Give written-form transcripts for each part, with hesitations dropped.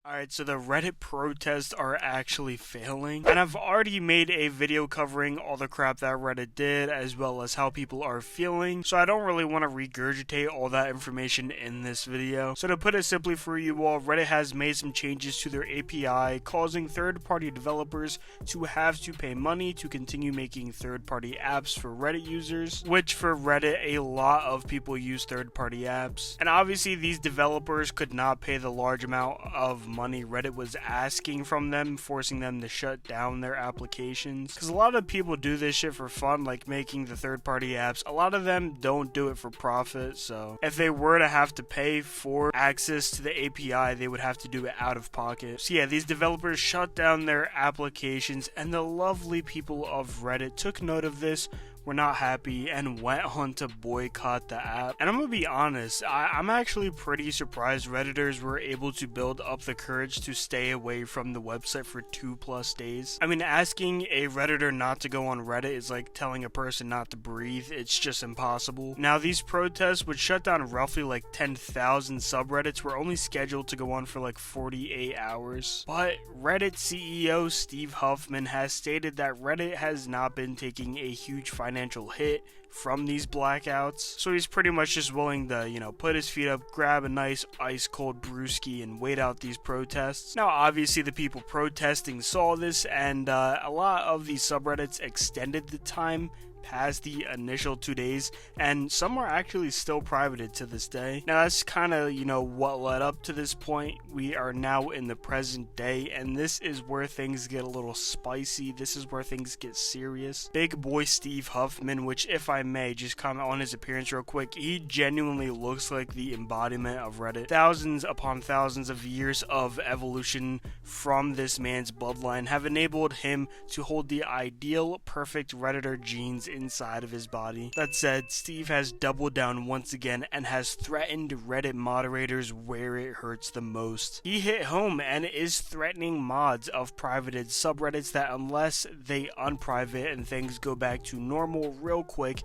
Alright, so the Reddit protests are actually failing, and I've already made a video covering all the crap that Reddit did, as well as how people are feeling, so I don't really want to regurgitate all that information in this video. So to put it simply for you all, Reddit has made some changes to their API, causing third-party developers to have to pay money to continue making third-party apps for Reddit users, which for Reddit, a lot of people use third-party apps, and obviously these developers could not pay the large amount of money Reddit was asking from them, forcing them to shut down their applications. Because a lot of people do this shit for fun, like making the third-party apps. A lot of them don't do it for profit, so if they were to have to pay for access to the API, they would have to do it out of pocket. So yeah, these developers shut down their applications, and the lovely people of Reddit took note of this, were not happy, and went on to boycott the app. And I'm gonna be honest, I'm actually pretty surprised Redditors were able to build up the courage to stay away from the website for 2+ days. I mean, asking a Redditor not to go on Reddit is like telling a person not to breathe. It's just impossible. Now, these protests would shut down roughly like 10,000 subreddits, were only scheduled to go on for like 48 hours. But Reddit CEO Steve Huffman has stated that Reddit has not been taking a huge financial hit from these blackouts, so he's pretty much just willing to, put his feet up, grab a nice ice cold brewski, and wait out these protests. Now, obviously, the people protesting saw this, and a lot of these subreddits extended the time past the initial 2 days, and some are actually still privated to this day. Now that's kind of what led up to this point. We are now in the present day, and this is where things get a little spicy. This is where things get serious. Big boy Steve Huffman, which if I may just comment on his appearance real quick, he genuinely looks like the embodiment of Reddit. Thousands upon thousands of years of evolution from this man's bloodline have enabled him to hold the ideal perfect Redditor genes inside of his body. That said, Steve has doubled down once again and has threatened Reddit moderators where it hurts the most. He hit home and is threatening mods of privated subreddits that unless they unprivate and things go back to normal real quick,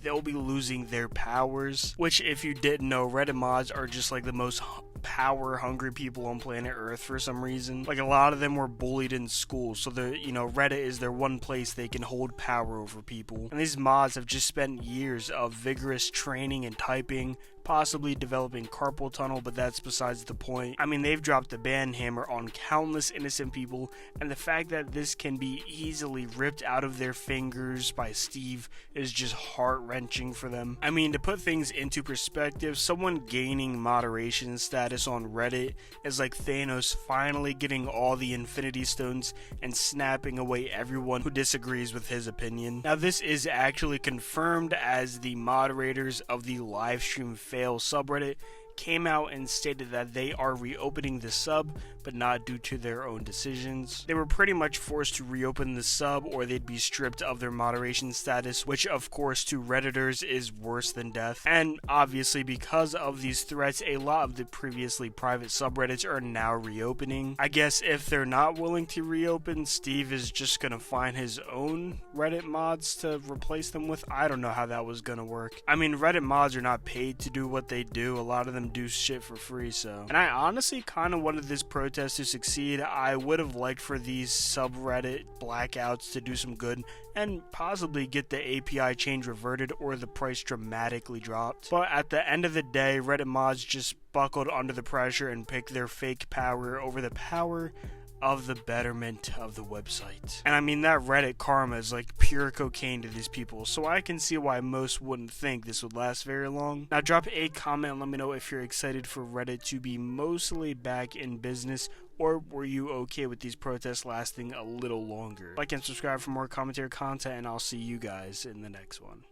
they'll be losing their powers. Which, if you didn't know, Reddit mods are just like the most power hungry people on planet Earth for some reason. Like, a lot of them were bullied in school, so Reddit is their one place they can hold power over people. And these mods have just spent years of vigorous training and typing, possibly developing carpal tunnel, but that's besides the point. I mean, they've dropped the ban hammer on countless innocent people, and the fact that this can be easily ripped out of their fingers by Steve is just heart-wrenching for them. I mean, to put things into perspective, someone gaining moderation status on Reddit is like Thanos finally getting all the Infinity Stones and snapping away everyone who disagrees with his opinion. Now, this is actually confirmed, as the moderators of the livestream fail subreddit came out and stated that they are reopening the sub, but not due to their own decisions. They were pretty much forced to reopen the sub or they'd be stripped of their moderation status, which of course to Redditors is worse than death. And obviously, because of these threats, a lot of the previously private subreddits are now reopening. I guess if they're not willing to reopen, Steve is just gonna find his own Reddit mods to replace them with. I don't know how that was gonna work. I mean, Reddit mods are not paid to do what they do. A lot of them do shit for free, so. And I honestly kind of wanted this protest to succeed. I would have liked for these subreddit blackouts to do some good and possibly get the API change reverted or the price dramatically dropped. But at the end of the day, Reddit mods just buckled under the pressure and picked their fake power over the power of the betterment of the website. And I mean, that Reddit karma is like pure cocaine to these people, so I can see why most wouldn't think this would last very long. Now, drop a comment and let me know if you're excited for Reddit to be mostly back in business, or were you okay with these protests lasting a little longer? Like and subscribe for more commentary content, and I'll see you guys in the next one.